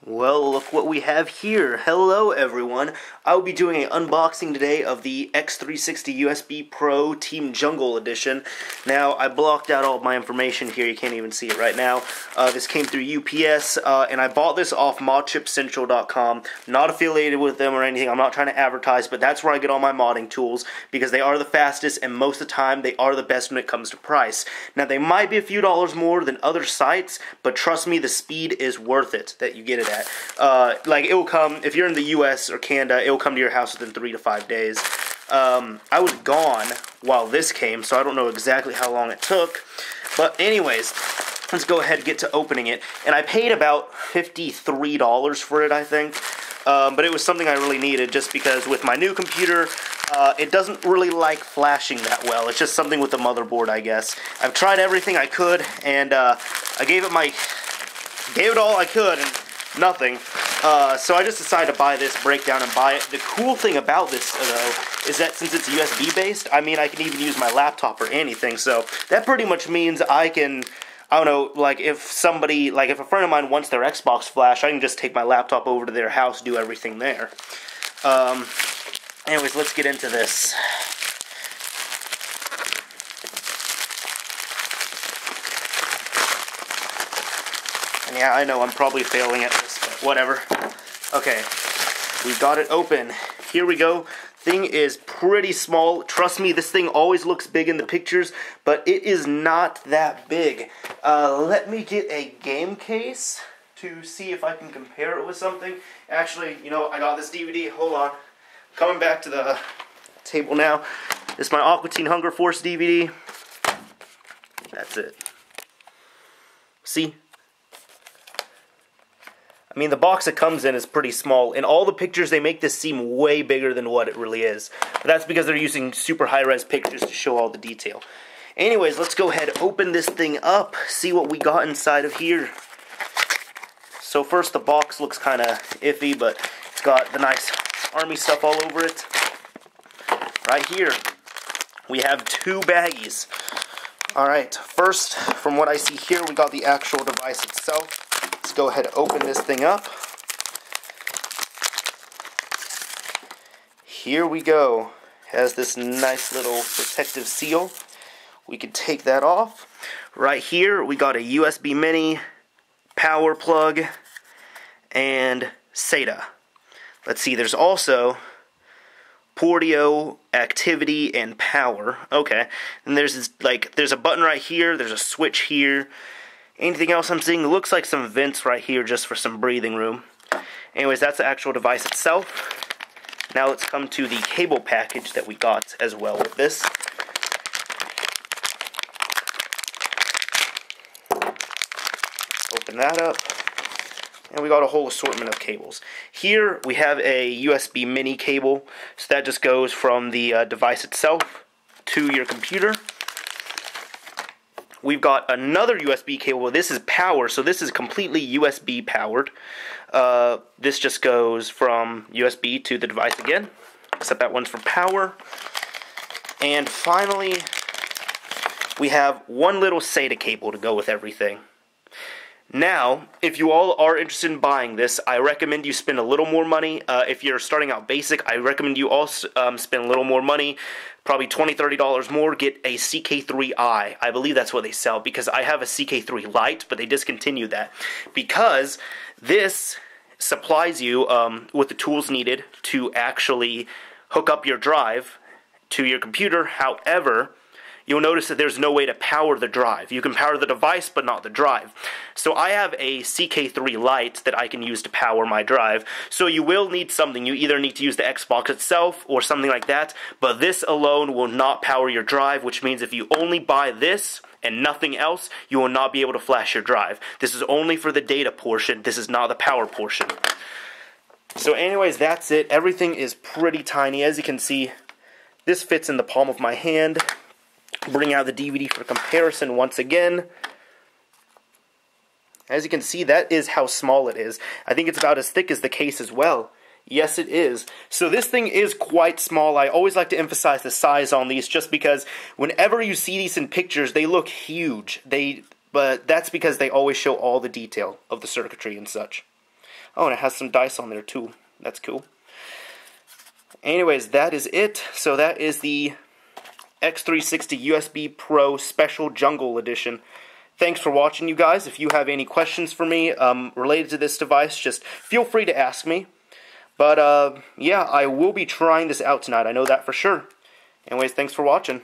Well, look what we have here. Hello, everyone. I will be doing an unboxing today of the X360 USB PRO Team Jungle Edition. Now, I blocked out all of my information here. You can't even see it right now. This came through UPS, and I bought this off modchipcentral.com. Not affiliated with them or anything. I'm not trying to advertise, but that's where I get all my modding tools because they are the fastest, and most of the time, they are the best when it comes to price. Now, they might be a few dollars more than other sites, but trust me, the speed is worth it that you get it at. Like, it will come, if you're in the US or Canada, it will come to your house within 3 to 5 days. I was gone while this came, so I don't know exactly how long it took. But anyways, let's go ahead and get to opening it. And I paid about $53 for it, I think. But it was something I really needed just because with my new computer, it doesn't really like flashing that well. It's just something with the motherboard, I guess. I've tried everything I could, and I gave it all I could, and nothing. So I just decided to buy this, break down and buy it. The cool thing about this, though, is that since it's USB based, I mean, I can even use my laptop or anything. So that pretty much means I can, I don't know, like if somebody, like if a friend of mine wants their Xbox flash, I can just take my laptop over to their house, do everything there. Anyways, let's get into this. And yeah, I know I'm probably failing at this, but whatever. Okay, we've got it open. Here we go. Thing is pretty small. Trust me, this thing always looks big in the pictures, but it is not that big. Let me get a game case to see if I can compare it with something. Actually, you know, I got this DVD. Hold on. Coming back to the table now. This is my Aqua Teen Hunger Force DVD. That's it. See? I mean, the box it comes in is pretty small. In all the pictures, they make this seem way bigger than what it really is. But that's because they're using super high-res pictures to show all the detail. Anyways, let's go ahead and open this thing up, see what we got inside of here. So first, the box looks kind of iffy, but it's got the nice army stuff all over it. Right here, we have 2 baggies. Alright, first, from what I see here, we got the actual device itself. Let's go ahead and open this thing up. Here we go. Has this nice little protective seal. We can take that off. Right here, we got a USB mini, power plug, and SATA. Let's see, there's also Portio, activity, and power. Okay, and there's this, there's a button right here, there's a switch here. Anything else I'm seeing? It looks like some vents right here just for some breathing room. Anyways, that's the actual device itself. Now let's come to the cable package that we got as well with this. Open that up. And we got a whole assortment of cables. Here we have a USB mini cable. So that just goes from the device itself to your computer. We've got another USB cable. This is power, so this is completely USB powered. This just goes from USB to the device again, except that one's for power. And finally, we have one little SATA cable to go with everything. Now, if you all are interested in buying this, I recommend you spend a little more money. If you're starting out basic, I recommend you also spend a little more money, probably $20, $30 more, get a CK3i. I believe that's what they sell, because I have a CK3 Lite, but they discontinued that. Because this supplies you with the tools needed to actually hook up your drive to your computer. However, you'll notice that there's no way to power the drive. You can power the device, but not the drive. So I have a CK3 Lite that I can use to power my drive. So you will need something. You either need to use the Xbox itself or something like that, but this alone will not power your drive, which means if you only buy this and nothing else, you will not be able to flash your drive. This is only for the data portion. This is not the power portion. So anyways, that's it. Everything is pretty tiny. As you can see, this fits in the palm of my hand. Bring out the DVD for comparison once again. As you can see, that is how small it is. I think it's about as thick as the case as well. Yes, it is. So this thing is quite small. I always like to emphasize the size on these just because whenever you see these in pictures, they look huge. But that's because they always show all the detail of the circuitry and such. Oh, and it has some dice on there too. That's cool. Anyways, that is it. So that is the X360 USB Pro Special Jungle Edition. Thanks for watching, you guys. If you have any questions for me related to this device, just feel free to ask me. But, yeah, I will be trying this out tonight. I know that for sure. Anyways, thanks for watching.